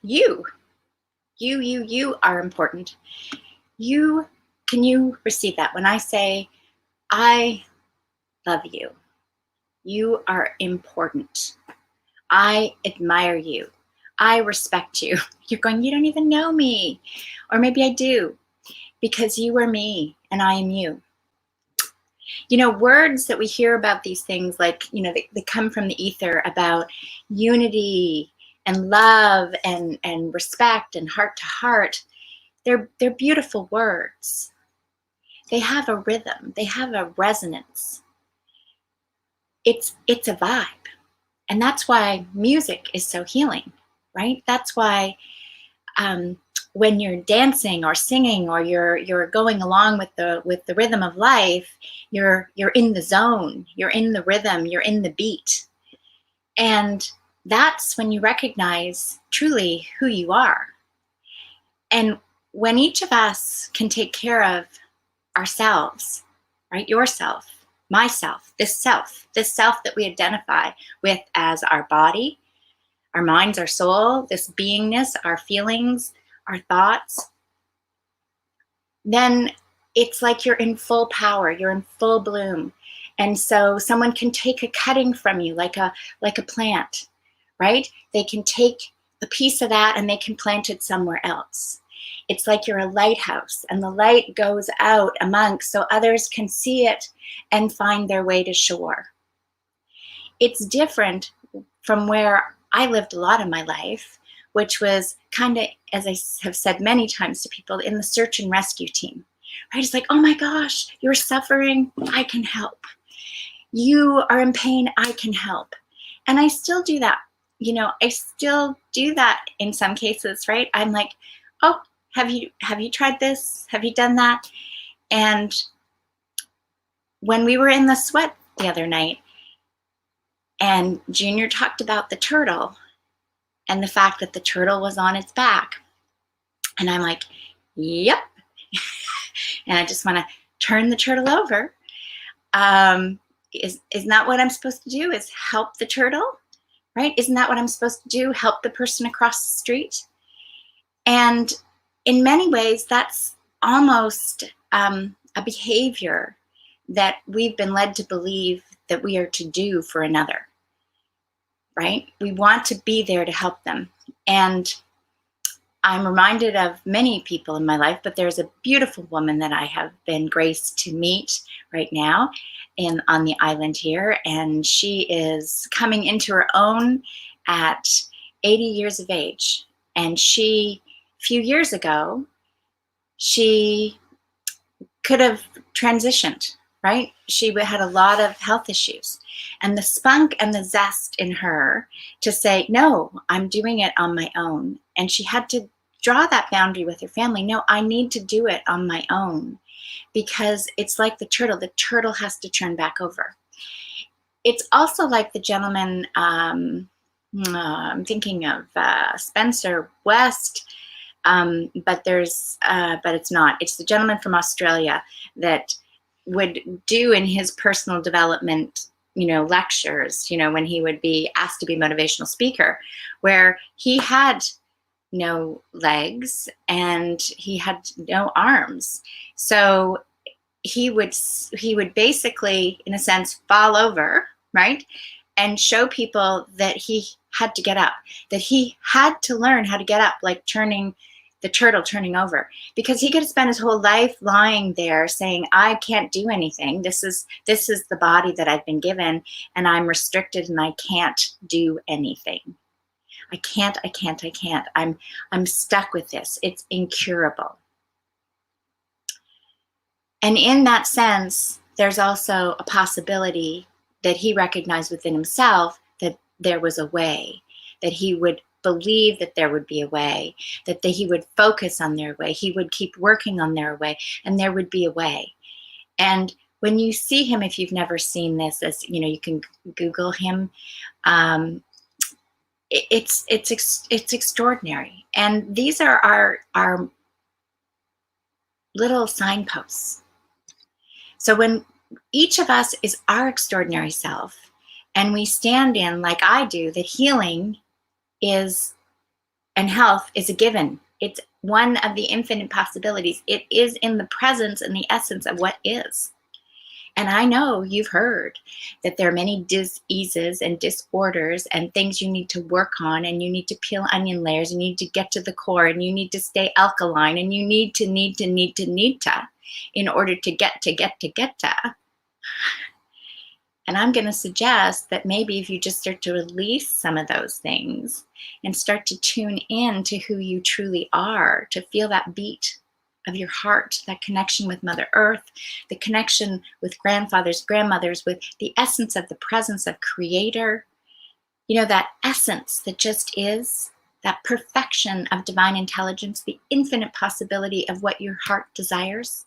you. You are important. Can you receive that? When I say, I love you, you are important. I admire you. I respect you. You're going, you don't even know me. Or maybe I do, because you are me and I am you. You know, words that we hear about these things, like, you know, they come from the ether about unity and love and respect and heart to heart. They're beautiful words. They have a rhythm. They have a resonance. It's a vibe. And that's why music is so healing, right? That's why when you're dancing or singing or you're going along with the rhythm of life, you're in the zone, you're in the rhythm, you're in the beat. And that's when you recognize truly who you are. And when each of us can take care of ourselves, right? Yourself, myself, this self that we identify with as our body, our minds, our soul, this beingness, our feelings, our thoughts, then it's like you're in full power, you're in full bloom. And so someone can take a cutting from you, like a plant, right? They can take a piece of that and they can plant it somewhere else. It's like you're a lighthouse and the light goes out amongst so others can see it and find their way to shore. It's different from where I lived a lot of my life, which was kind of, as I have said many times to people, in the search and rescue team, right? It's like, oh my gosh, you're suffering, I can help. You are in pain, I can help. And I still do that. You know, I still do that in some cases, right? I'm like, oh, have you tried this? Have you done that? And when we were in the sweat the other night, and Junior talked about the turtle and the fact that the turtle was on its back. And I'm like, yep. And I just want to turn the turtle over. Isn't that what I'm supposed to do, is help the turtle, right? Isn't that what I'm supposed to do? Help the person across the street? And in many ways, that's almost a behavior that we've been led to believe that we are to do for another, right? We want to be there to help them. And I'm reminded of many people in my life, but there's a beautiful woman that I have been graced to meet right now on the island here. And she is coming into her own at 80 years of age. And a few years ago, she could have transitioned, right? She had a lot of health issues. And the spunk and the zest in her to say, no, I'm doing it on my own. And she had to draw that boundary with her family. No, I need to do it on my own, because it's like the turtle. The turtle has to turn back over. It's also like the gentleman, I'm thinking of Spencer West, but it's not. It's the gentleman from Australia that would do in his personal development, lectures, when he would be asked to be a motivational speaker, where he had no legs and he had no arms. So he would basically, in a sense, fall over, right? And show people that he had to get up, that he had to learn how to get up, like the turtle turning over, because he could have spent his whole life lying there saying, I can't do anything. This is the body that I've been given, and I'm restricted and I can't do anything. I can't. I'm stuck with this. It's incurable. And in that sense, there's also a possibility that he recognized within himself that there was a way, that he would believe that there would be a way, that he would focus on their way, he would keep working on their way, and there would be a way. And when you see him, if you've never seen this, as you can Google him, it's extraordinary. And these are our little signposts. So when each of us is our extraordinary self, and we stand in, like I do, that healing is And health is a given. It's one of the infinite possibilities. It is in the presence and the essence of what is. And I know you've heard that there are many diseases and disorders and things you need to work on, and you need to peel onion layers, and you need to get to the core, and you need to stay alkaline, and you need to in order to get to. And I'm going to suggest that maybe if you just start to release some of those things and start to tune in to who you truly are, to feel that beat of your heart, that connection with Mother Earth, the connection with grandfathers, grandmothers, with the essence of the presence of Creator, that essence that just is, that perfection of divine intelligence, the infinite possibility of what your heart desires,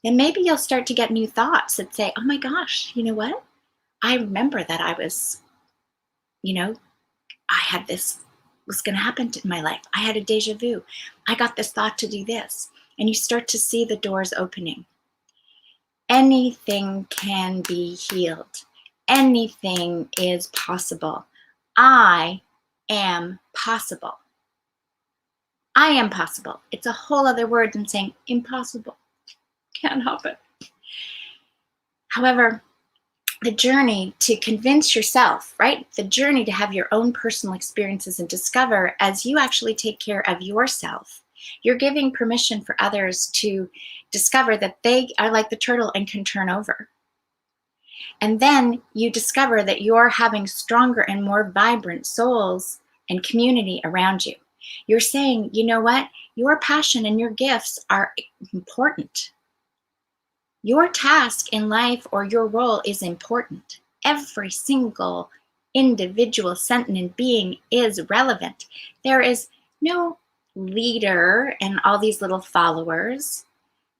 then maybe you'll start to get new thoughts that say, oh my gosh, you know what? I remember that I was, I had this was going to happen in my life. I had a deja vu. I got this thought to do this. And you start to see the doors opening. Anything can be healed. Anything is possible. I am possible. I am possible. It's a whole other word than saying impossible. Can't help it. However, the journey to convince yourself, right? The journey to have your own personal experiences and discover as you actually take care of yourself, you're giving permission for others to discover that they are like the turtle and can turn over. And then you discover that you're having stronger and more vibrant souls and community around you. You're saying, you know what? Your passion and your gifts are important. Your task in life or your role is important. Every single individual sentient being is relevant. There is no leader and all these little followers.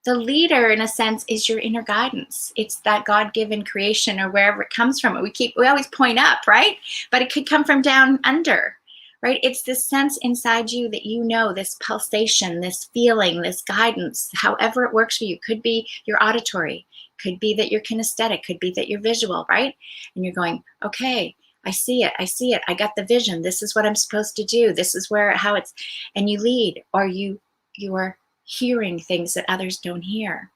The leader, in a sense, is your inner guidance. It's that God-given creation or wherever it comes from. We always point up, right? But it could come from down under. Right? It's this sense inside you that this pulsation, this feeling, this guidance, however it works for you. Could be your auditory, could be that you're kinesthetic, could be that you're visual, right? And you're going, okay, I see it, I got the vision. This is what I'm supposed to do. This is how it's, and you lead, or you're hearing things that others don't hear.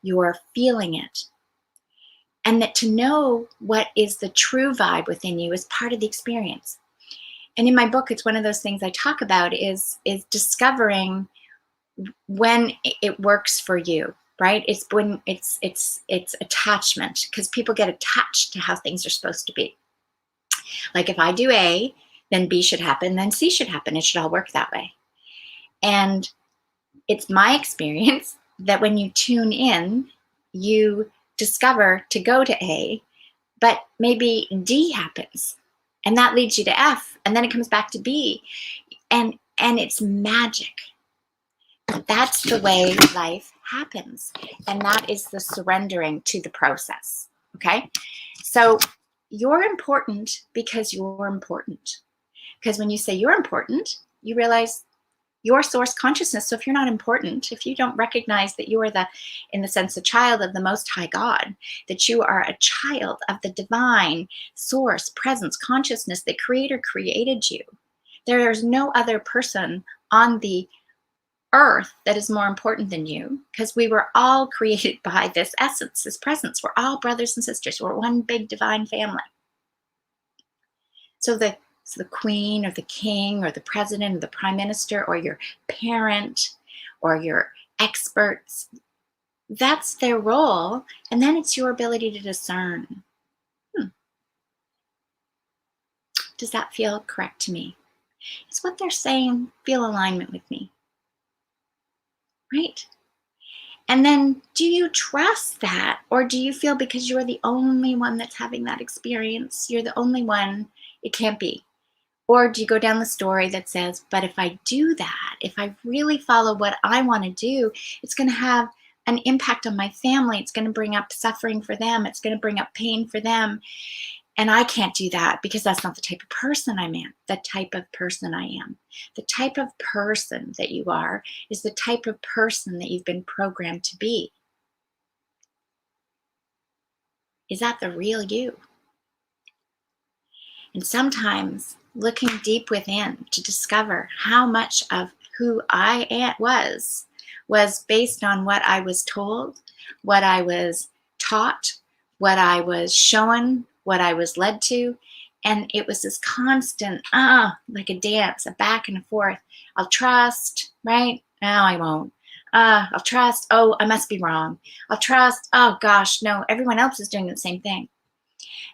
You're feeling it. And that to know what is the true vibe within you is part of the experience. And in my book, it's one of those things I talk about is discovering when it works for you, right? It's when it's attachment, because people get attached to how things are supposed to be. Like if I do A, then B should happen, then C should happen. It should all work that way. And it's my experience that when you tune in, you discover to go to A, but maybe D happens. And that leads you to F, and then it comes back to B. And it's magic. That's the way life happens. And that is the surrendering to the process. Okay? So you're important because you're important. Because when you say you're important, you realize your source consciousness. So if you're not important, if you don't recognize that you are in the sense, a child of the Most High God, that you are a child of the divine source, presence, consciousness, the Creator created you. There is no other person on the earth that is more important than you, because we were all created by this essence, this presence. We're all brothers and sisters. We're one big divine family. So the queen or the king or the president or the prime minister or your parent or your experts, that's their role. And then it's your ability to discern. Does that feel correct to me? Is what they're saying feel alignment with me? Right? And then do you trust that? Or do you feel because you're the only one that's having that experience, you're the only one, it can't be? Or do you go down the story that says, but if I do that, if I really follow what I want to do, it's going to have an impact on my family. It's going to bring up suffering for them. It's going to bring up pain for them. And I can't do that because that's not the type of person I'm in, the type of person I am. The type of person that you are is the type of person that you've been programmed to be. Is that the real you? And sometimes looking deep within to discover how much of who was based on what I was told, what I was taught, what I was shown, what I was led to. And it was this constant, like a dance, a back and forth. I'll trust, right? No, I won't. I'll trust. Oh, I must be wrong. I'll trust. Oh, gosh, no, everyone else is doing the same thing.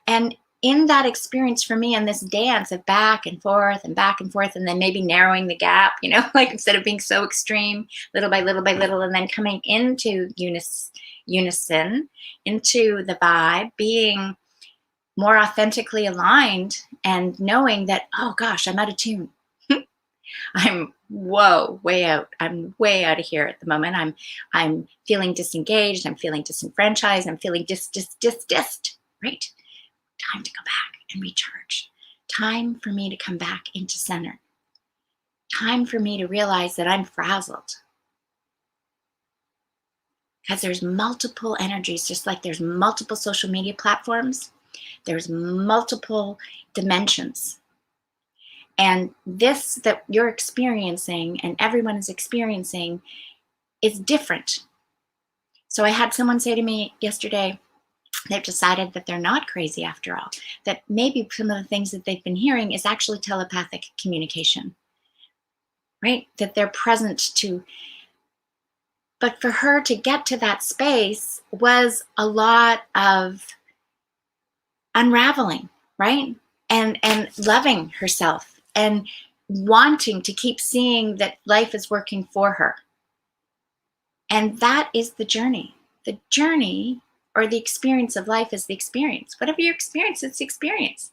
And in that experience for me, and this dance of back and forth and back and forth, and then maybe narrowing the gap, like instead of being so extreme, little by little by little, and then coming into unison, into the vibe, being more authentically aligned and knowing that, oh gosh, I'm out of tune. I'm way out. I'm way out of here at the moment. I'm feeling disengaged. I'm feeling disenfranchised. I'm feeling dissed, right? Time to go back and recharge. Time for me to come back into center. Time for me to realize that I'm frazzled. Because there's multiple energies, just like there's multiple social media platforms, there's multiple dimensions. And this that you're experiencing and everyone is experiencing is different. So I had someone say to me yesterday, they've decided that they're not crazy after all, that maybe some of the things that they've been hearing is actually telepathic communication, right? That they're present to. But for her to get to that space was a lot of unraveling, right? And loving herself and wanting to keep seeing that life is working for her. And that is the journey. The journey or the experience of life is the experience. Whatever you experience, it's the experience.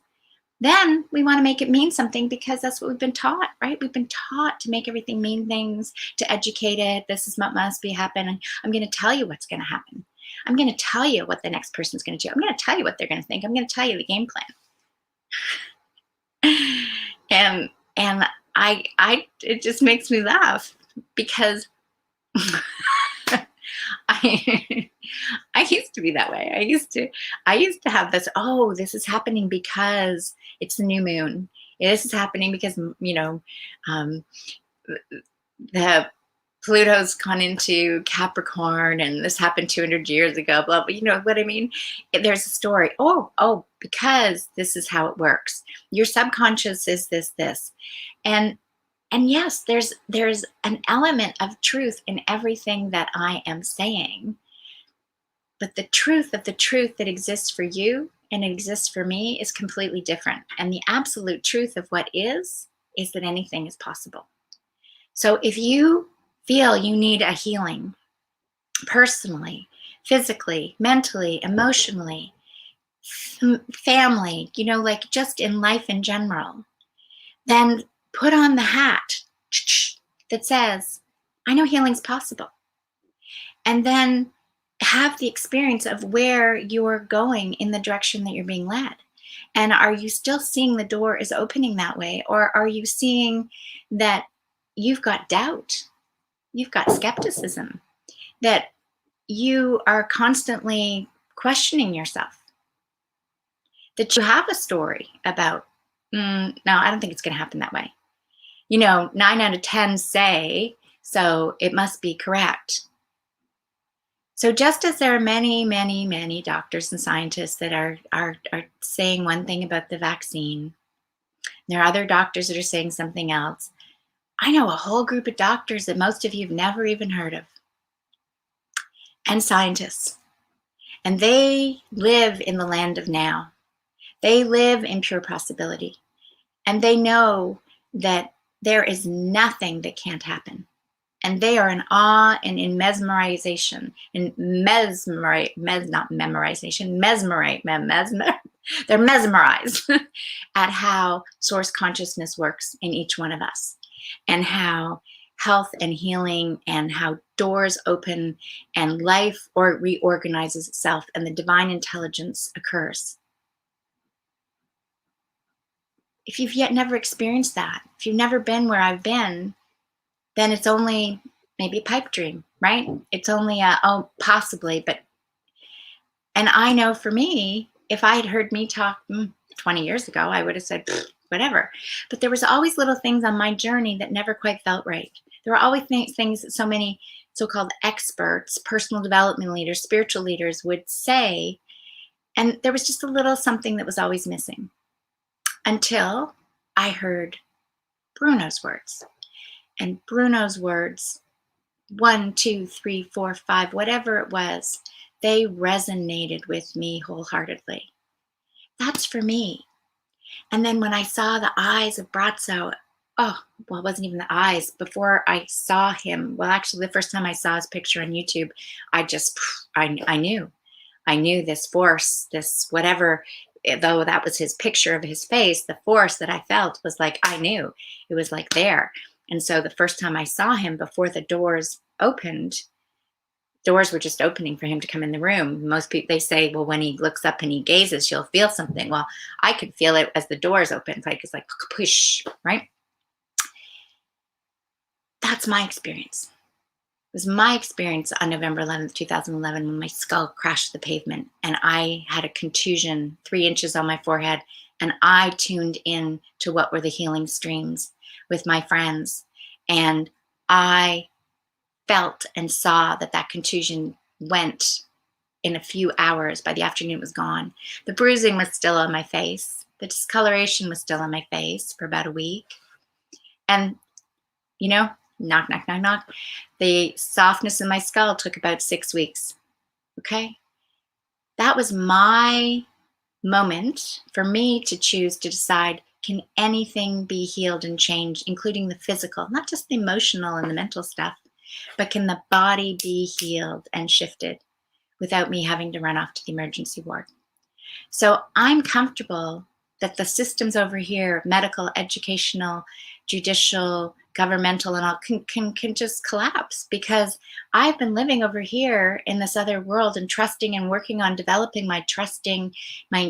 Then we want to make it mean something because that's what we've been taught, right? We've been taught to make everything mean things, to educate it. This is what must be happening. I'm going to tell you what's going to happen. I'm going to tell you what the next person's going to do. I'm going to tell you what they're going to think. I'm going to tell you the game plan. And it just makes me laugh because I used to be that way. I used to have this, oh, this is happening because it's the new moon. This is happening because, the Pluto's gone into Capricorn and this happened 200 years ago, blah, blah, you know what I mean? There's a story. Oh, because this is how it works. Your subconscious is this. And yes, there's an element of truth in everything that I am saying. But the truth of the truth that exists for you and exists for me is completely different. And the absolute truth of what is that anything is possible. So if you feel you need a healing personally, physically, mentally, emotionally, family, like just in life in general, then put on the hat that says, I know healing's possible. And then have the experience of where you're going in the direction that you're being led. And are you still seeing the door is opening that way? Or are you seeing that you've got doubt? You've got skepticism, that you are constantly questioning yourself, that you have a story about, no, I don't think it's going to happen that way. 9 out of 10 say, so it must be correct. So just as there are many, many, many doctors and scientists that are saying one thing about the vaccine, there are other doctors that are saying something else. I know a whole group of doctors that most of you have never even heard of, and scientists. And they live in the land of now. They live in pure possibility. And they know that there is nothing that can't happen. And they are in awe and in mesmerization, they're mesmerized at how source consciousness works in each one of us, and how health and healing and how doors open and life reorganizes itself and the divine intelligence occurs. If you've yet never experienced that, if you've never been where I've been, then it's only maybe a pipe dream, right? It's only possibly, and I know for me, if I had heard me talk, 20 years ago, I would have said, whatever. But there was always little things on my journey that never quite felt right. There were always things that so many so-called experts, personal development leaders, spiritual leaders would say, and there was just a little something that was always missing until I heard Bruno's words. And Bruno's words, 1, 2, 3, 4, 5, whatever it was, they resonated with me wholeheartedly. That's for me. And then when I saw the eyes of Brazzo, oh, well, it wasn't even the eyes. Before I saw him, well, actually, the first time I saw his picture on YouTube, I knew. I knew this force, this whatever, though that was his picture of his face, the force that I felt was like, I knew. It was like there. And so the first time I saw him before the doors opened, doors were just opening for him to come in the room. Most people, they say, well, when he looks up and he gazes, you'll feel something. Well, I could feel it as the doors opened. It's like push, right? That's my experience. It was my experience on November 11th, 2011, when my skull crashed the pavement and I had a contusion 3 inches on my forehead, and I tuned in to what were the healing streams with my friends. And I felt and saw that contusion went in a few hours. By the afternoon, it was gone. The bruising was still on my face. The discoloration was still on my face for about a week. And, you know, knock, knock, knock, knock. The softness in my skull took about 6 weeks. Okay? That was my moment for me to choose to decide, can anything be healed and changed, including the physical, not just the emotional and the mental stuff, but can the body be healed and shifted without me having to run off to the emergency ward? So I'm comfortable that the systems over here, medical, educational, judicial, governmental, and all can just collapse, because I've been living over here in this other world and trusting and working on developing my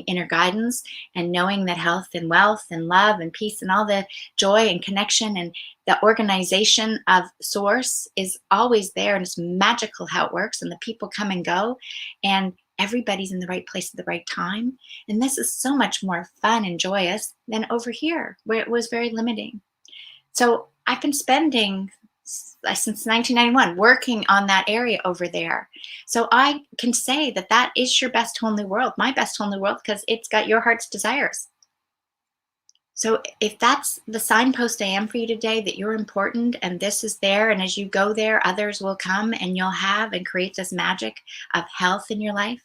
inner guidance, and knowing that health and wealth and love and peace and all the joy and connection and the organization of source is always there, and it's magical how it works, and the people come and go, and everybody's in the right place at the right time. And this is so much more fun and joyous than over here, where it was very limiting. So I've been spending since 1991 working on that area over there. So I can say that is your best whole new world, my best whole new world, because it's got your heart's desires. So if that's the signpost I am for you today, that you're important and this is there, and as you go there, others will come and you'll have and create this magic of health in your life,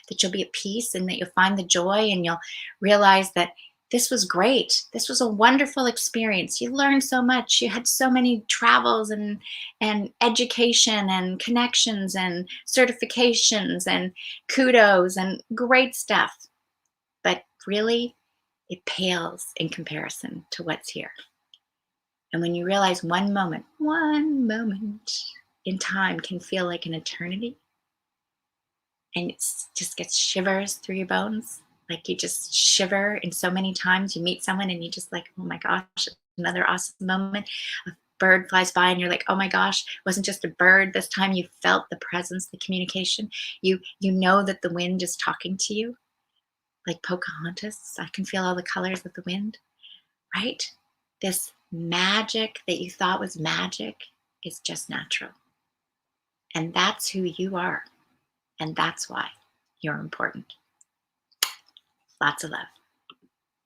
that you'll be at peace and that you'll find the joy, and you'll realize that this was great. This was a wonderful experience. You learned so much. You had so many travels and education and connections and certifications and kudos and great stuff. But really, it pales in comparison to what's here. And when you realize one moment in time can feel like an eternity, and it just gets shivers through your bones, like you just shiver in so many times. You meet someone and you just like, oh my gosh, another awesome moment. A bird flies by and you're like, oh my gosh, it wasn't just a bird. This time you felt the presence, the communication. You know that the wind is talking to you. Like Pocahontas, I can feel all the colors of the wind, right? This magic that you thought was magic is just natural. And that's who you are. And that's why you're important. Lots of love.